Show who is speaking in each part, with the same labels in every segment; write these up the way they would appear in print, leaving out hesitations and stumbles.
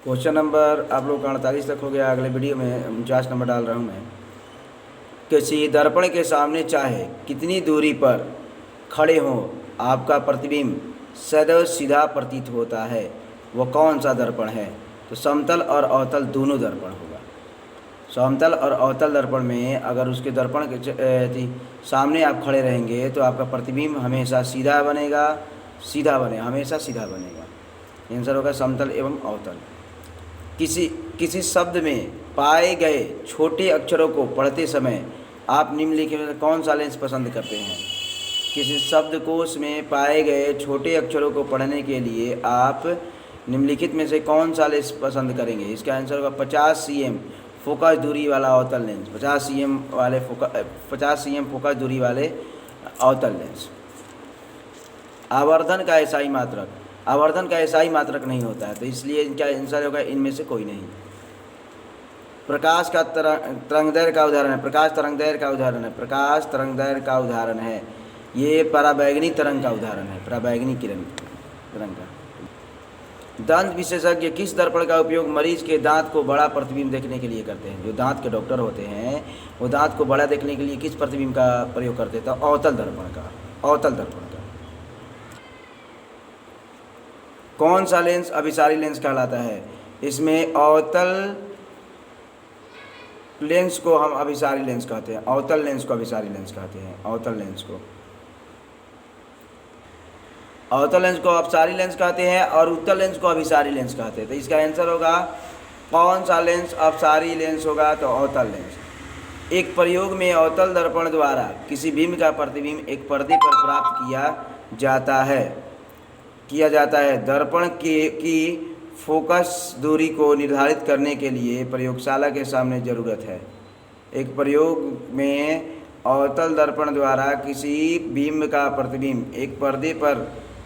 Speaker 1: Question number आप लोग का 48 तक हो गया। अगले वीडियो में 49 नंबर डाल रहा हूँ मैं। किसी दर्पण के सामने चाहे कितनी दूरी पर खड़े हों, आपका प्रतिबिंब सदैव सीधा प्रतीत होता है। वह कौन सा दर्पण है? तो समतल और अवतल दोनों दर्पण होगा। समतल और अवतल दर्पण में अगर उसके दर्पण के सामने आप खड़े रहेंगे तो आपका प्रतिबिंब हमेशा सीधा बनेगा, हमेशा सीधा बनेगा। आंसर होगा समतल एवं अवतल। किसी शब्द में पाए गए छोटे अक्षरों को पढ़ते समय आप निम्नलिखित में कौन सा लेंस पसंद करते हैं? किसी शब्दकोश में पाए गए छोटे अक्षरों को पढ़ने के लिए आप निम्नलिखित में से कौन सा लेंस पसंद करेंगे? इसका आंसर होगा 50 cm फोकस दूरी वाला अवतल लेंस। 50 cm फोकस दूरी वाले अवतल लेंस। आवर्धन का एसआई मात्रक नहीं होता है, तो इसलिए इनका आंसर होगा इनमें से कोई नहीं। प्रकाश का तरंगदैर्घ्य का उदाहरण है। प्रकाश तरंगदैर्घ्य का उदाहरण है। ये पराबैंगनी तरंग का उदाहरण है, पराबैंगनी किरण तरंग का। दंत विशेषज्ञ किस दर्पण का उपयोग मरीज के दांत को बड़ा प्रतिबिंब देखने के लिए करते हैं? जो दांत के डॉक्टर होते हैं वो दांत को बड़ा देखने के लिए किस प्रतिबिंब का प्रयोग करते हैं? तो अवतल दर्पण का। कौन सा लेंस अभिसारी लेंस कहलाता है? इसमें अवतल लेंस को हम अभिसारी लेंस कहते हैं, अवतल लेंस को अभिसारी लेंस कहते हैं। अवतल लेंस को अभिसारी लेंस कहते हैं और उत्तल लेंस को अभिसारी लेंस कहते हैं। तो इसका आंसर होगा कौन सा लेंस अभिसारी लेंस होगा? तो अवतल लेंस। एक प्रयोग में अवतल दर्पण द्वारा किसी बिंब का प्रतिबिंब एक पर्दे पर प्राप्त किया जाता है। दर्पण की फोकस दूरी को निर्धारित करने के लिए प्रयोगशाला के सामने ज़रूरत है। एक प्रयोग में अवतल दर्पण द्वारा किसी बिंब का प्रतिबिंब एक पर्दे पर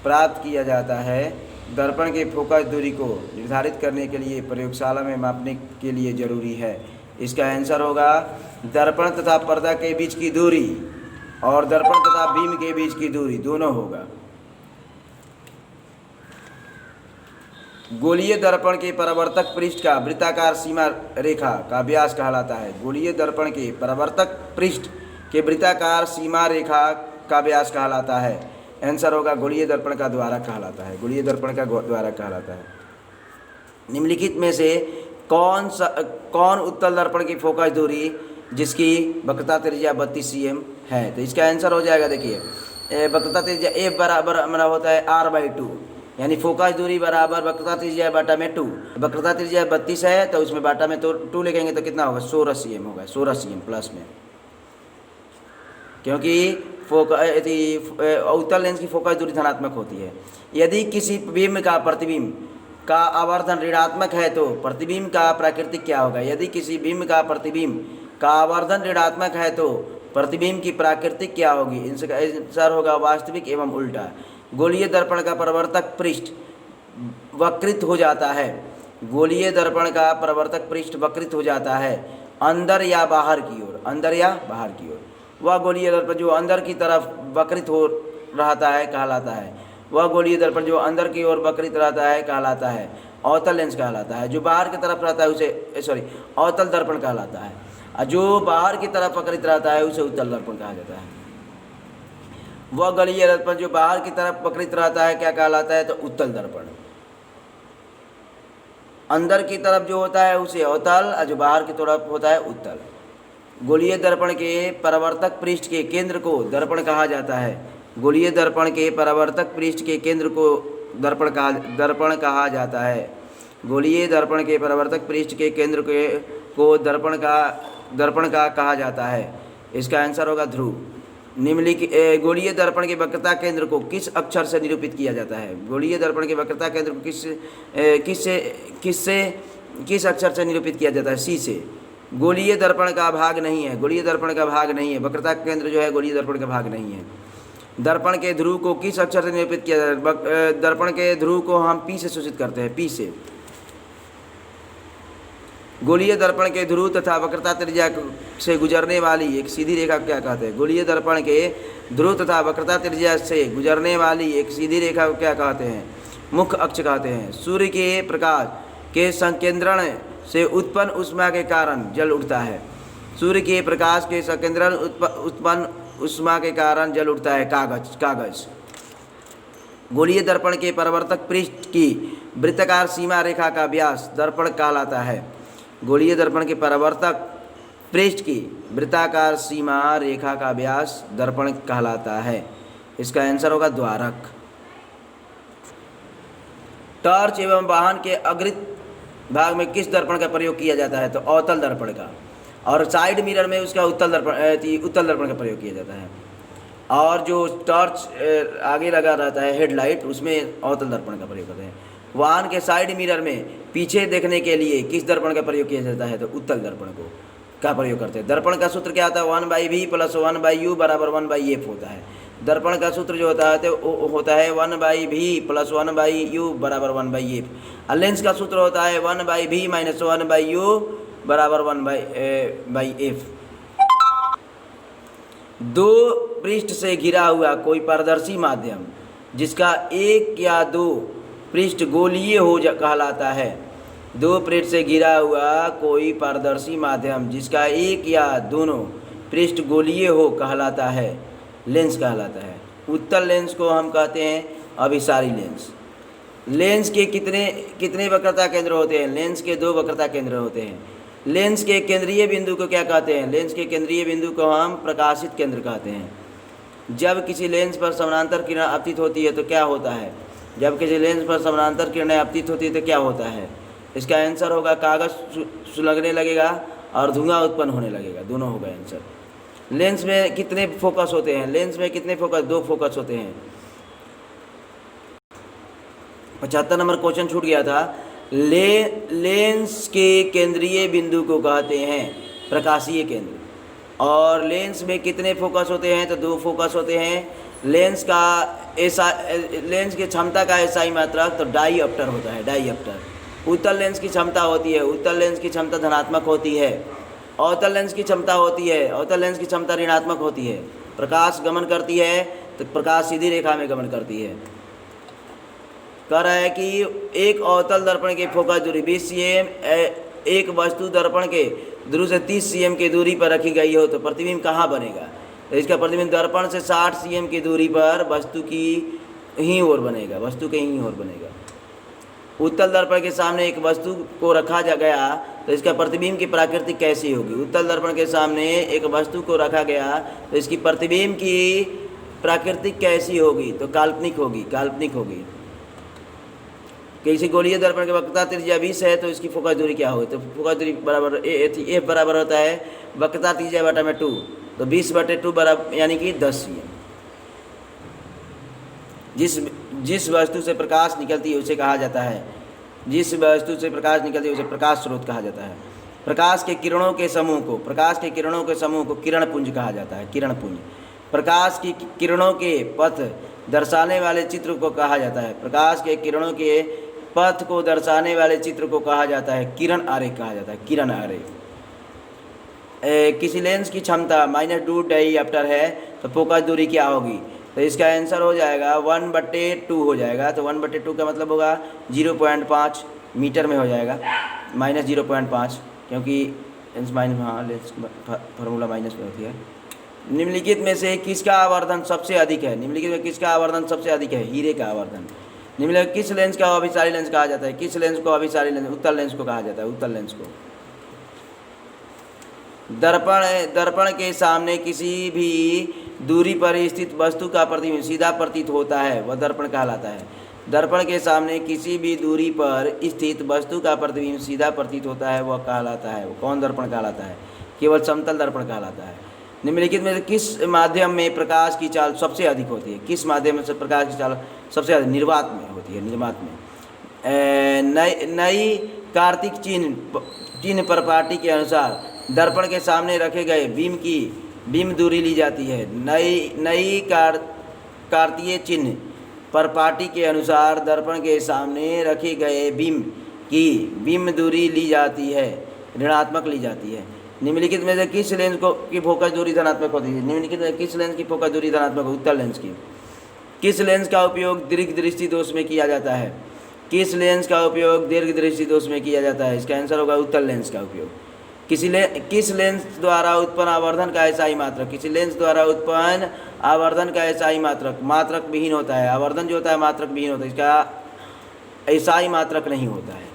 Speaker 1: प्राप्त किया जाता है। दर्पण की फोकस दूरी को निर्धारित करने के लिए प्रयोगशाला में मापने के लिए ज़रूरी है। इसका आंसर होगा दर्पण तथा पर्दा के बीच की दूरी और दर्पण तथा बिंब के बीच की दूरी दोनों होगा। गोलीय दर्पण के परावर्तक पृष्ठ का वृत्ताकार सीमा रेखा का व्यास कहलाता है। गोलीय दर्पण के परावर्तक पृष्ठ के वृत्ताकार सीमा रेखा का व्यास कहलाता है। आंसर होगा गोलीय दर्पण का द्वारा कहलाता है। निम्नलिखित में से कौन उत्तल दर्पण की फोकस दूरी जिसकी वक्रता त्रिज्या 32 cm है? तो इसका आंसर हो जाएगा, देखिए वक्रता त्रिज्या F बराबर हमारा होता है R/2, यानी फोकस दूरी बराबर वक्रता त्रिज्या बटा में 2। वक्रता त्रिज्या 32 है तो उसमें बाटा में तो 2 लिखेंगे तो कितना होगा? 16 cm होगा, 16 cm प्लस में, क्योंकि उत्तल लेंस की फोकस दूरी धनात्मक होती है। यदि किसी बिंब का प्रतिबिंब का आवर्धन ऋणात्मक है तो प्रतिबिंब का प्राकृतिक क्या होगा? यदि किसी बिंब का प्रतिबिंब का आवर्धन ऋणात्मक है तो प्रतिबिंब की प्राकृतिक क्या होगी? इनका आंसर होगा वास्तविक एवं उल्टा। गोलीय दर्पण का परावर्तक पृष्ठ वक्रित हो जाता है। गोलीय दर्पण का परावर्तक पृष्ठ वक्रित हो जाता है अंदर या बाहर की ओर। वह गोलीय दर्पण जो अंदर की तरफ वक्रित हो रहता है कहलाता है। अवतल लेंस कहलाता है। जो बाहर की तरफ रहता है उसे अवतल दर्पण कहलाता है, और जो बाहर की तरफ वक्रित रहता है उसे उत्तल दर्पण कहा जाता है। वह गोलीय दर्पण जो बाहर की तरफ वक्रित रहता है क्या कहलाता है? तो उत्तल दर्पण। अंदर की तरफ जो होता है उसे अवतल, और जो बाहर की तरफ होता है उत्तल। गोलीय दर्पण के परावर्तक पृष्ठ के केंद्र को दर्पण कहा जाता है। गोलीय दर्पण के परावर्तक पृष्ठ के केंद्र को दर्पण कहा जाता है। गोलीय दर्पण के परावर्तक पृष्ठ के केंद्र को दर्पण का कहा जाता है। इसका आंसर होगा ध्रुव। निम्नलिखित गोलीय दर्पण के वक्रता केंद्र को किस अक्षर से निरूपित किया जाता है? गोलीय दर्पण के वक्रता केंद्र को किस अक्षर से निरूपित किया जाता है? सी से। गोलीय दर्पण का भाग नहीं है। वक्रता केंद्र जो है गोलीय दर्पण का भाग नहीं है। दर्पण के ध्रुव को किस अक्षर से निरूपित किया जाता है? दर्पण के ध्रुव को हम पी से सूचित करते हैं, पी से। गोलीय दर्पण के ध्रुव तथा वक्रता त्रिज्या से गुजरने वाली एक सीधी रेखा क्या कहते हैं? गोलीय दर्पण के ध्रुव तथा वक्रता त्रिज्या से गुजरने वाली एक सीधी रेखा को क्या कहते हैं? मुख्य अक्ष कहते हैं। सूर्य के प्रकाश के संकेंद्रण से उत्पन्न ऊष्मा के कारण जल उठता है। सूर्य के प्रकाश के संकेंद्रण उत्पन्न ऊष्मा के कारण जल उठता है। कागज। गोलीय दर्पण के परावर्तक पृष्ठ की वृत्ताकार सीमा रेखा का व्यास दर्पण कहलाता है। गोलीय दर्पण के परावर्तक पृष्ठ की वृत्ताकार सीमा रेखा का व्यास दर्पण कहलाता है। इसका आंसर होगा द्वारक। टॉर्च एवं वाहन के अग्रित भाग में किस दर्पण का प्रयोग किया जाता है? तो अवतल दर्पण का। और साइड मिरर में उसका उत्तल दर्पण का प्रयोग किया जाता है। और जो टॉर्च आगे लगा रहता है हेडलाइट, उसमें अवतल दर्पण का प्रयोग करते हैं। वाहन के साइड मिरर में पीछे देखने के लिए किस दर्पण का प्रयोग किया जाता है? तो उत्तल दर्पण को का प्रयोग करते हैं। दर्पण का सूत्र क्या होता है? 1/v + 1/u = 1/f होता है। दर्पण का सूत्र जो होता है तो होता है 1/v + 1/u = 1/f। और लेंस का सूत्र होता है 1/v - 1/u = 1/f। दो पृष्ठ से घिरा हुआ कोई पारदर्शी माध्यम जिसका एक या दो पृष्ठ गोलीय हो कहलाता है। दो पृष्ठ से घिरा हुआ कोई पारदर्शी माध्यम जिसका एक या दोनों पृष्ठ गोलीय हो कहलाता है, लेंस कहलाता है। उत्तल लेंस को हम कहते हैं अभिसारी लेंस। लेंस के कितने वक्रता केंद्र होते हैं? लेंस के 2 वक्रता केंद्र होते हैं। लेंस के केंद्रीय बिंदु को क्या कहते हैं? लेंस के केंद्रीय बिंदु को हम प्रकाशित केंद्र कहते हैं। जब किसी लेंस पर समानांतर किरण आपतित होती है तो क्या होता है? जब किसी लेंस पर समानांतर किरणें आपतित होती है तो क्या होता है? इसका आंसर होगा कागज सुलगने लगेगा और धुआं उत्पन्न होने लगेगा। दोनों होगा आंसर। लेंस में कितने फोकस होते हैं? लेंस में कितने फोकस? 2 फोकस होते हैं। 75 नंबर क्वेश्चन छूट गया था। लेंस के केंद्रीय बिंदु को कहते हैं प्रकाशीय केंद्र। और लेंस में कितने फोकस होते हैं? तो 2 फोकस होते हैं। लेंस की क्षमता का एसआई मात्रक तो डाईऑप्टर होता है, डाईऑप्टर। उत्तल लेंस की क्षमता होती है, उत्तल लेंस की क्षमता धनात्मक होती है। अवतल लेंस की क्षमता होती है, अवतल लेंस की क्षमता ऋणात्मक होती है। प्रकाश गमन करती है तो प्रकाश सीधी रेखा में गमन करती है। कह रहा है कि एक अवतल दर्पण की फोकस दूरी 20 cm, एक वस्तु दर्पण के ध्रुव से 30 cm की दूरी पर रखी गई हो तो प्रतिबिंब कहाँ बनेगा? तो इसका प्रतिबिंब दर्पण से 60 cm की दूरी पर वस्तु की ही ओर बनेगा, वस्तु के ही ओर बनेगा। उत्तल दर्पण के सामने एक वस्तु को रखा गया तो इसका प्रतिबिंब की प्रकृति कैसी होगी? उत्तल दर्पण के सामने एक वस्तु को रखा गया तो इसकी प्रतिबिंब की प्रकृति कैसी होगी? तो काल्पनिक होगी, काल्पनिक होगी। किसी गोलीय दर्पण की वक्रता त्रिज्या 20 है तो इसकी फोकस दूरी क्या होगी? तो फोकस दूरी बराबर एफ बराबर होता है वक्रता त्रिज्या बटा में 2, तो 20/2 बराबर यानी कि 10 cm। जिस वस्तु से प्रकाश निकलती है उसे कहा जाता है, जिस वस्तु से प्रकाश निकलती है उसे प्रकाश स्रोत कहा जाता है। प्रकाश के किरणों के समूह को किरण पुंज कहा जाता है, किरण पुंज। प्रकाश की किरणों के पथ दर्शाने वाले चित्र को कहा जाता है, प्रकाश के किरणों के पथ को दर्शाने वाले चित्र को कहा जाता है किरण आरेख कहा जाता है, किरण आरेख। किसी लेंस की क्षमता -2 डाईऑप्टर है तो फोकस दूरी क्या होगी? तो इसका आंसर हो जाएगा 1/2 हो जाएगा। तो 1/2 का मतलब होगा 0.5 मीटर में हो जाएगा, -0.5, क्योंकि लेंस माइनस, हाँ लेंस फार्मूला माइनस में होती है। निम्नलिखित में से किसका आवर्धन सबसे अधिक है? निम्नलिखित में किसका आवर्धन सबसे अधिक है? हीरे का आवर्धन। निम्नलिखित किस लेंस का अभिसारी लेंस कहा जाता है? किस लेंस को अभिसारी लेंस? उत्तल लेंस को कहा जाता है, उत्तल लेंस को। दर्पण के सामने किसी भी दूरी पर स्थित वस्तु का प्रतिबिंब सीधा प्रतीत होता है, वह दर्पण कहलाता है। दर्पण के सामने किसी भी दूरी पर स्थित वस्तु का प्रतिबिंब सीधा प्रतीत होता है, वह कहलाता है, वो कौन दर्पण कहलाता है? केवल समतल दर्पण कहलाता है। निम्नलिखित में से किस माध्यम में प्रकाश की चाल सबसे अधिक होती है? किस माध्यम में से प्रकाश की चाल सबसे अधिक? निर्वात में होती है, निर्वात में। नई कार्तिक चिन्ह परपाटी के अनुसार दर्पण के सामने रखे गए बीम की बीम दूरी ली जाती है। नई कार्तीय चिन्ह परपाटी के अनुसार दर्पण के सामने रखे गए बीम की बीम दूरी ली जाती है, ऋणात्मक ली जाती है। निम्नलिखित में से किस लेंस की फोकस दूरी धनात्मक होती है? निम्नलिखित में किस लेंस की फोकस दूरी धनात्मक? उत्तल लेंस की। किस लेंस का उपयोग दीर्घ दृष्टि दोष में किया जाता है? किस लेंस का उपयोग दीर्घ दृष्टि दोष में किया जाता है? इसका आंसर होगा उत्तल लेंस का उपयोग। किस लेंस द्वारा उत्पन्न आवर्धन का एसआई मात्रक, किसी लेंस द्वारा उत्पन्न आवर्धन का एसआई मात्रक मात्रक विहीन होता है। आवर्धन जो होता है मात्रक विहीन होता है, इसका एसआई मात्रक नहीं होता है।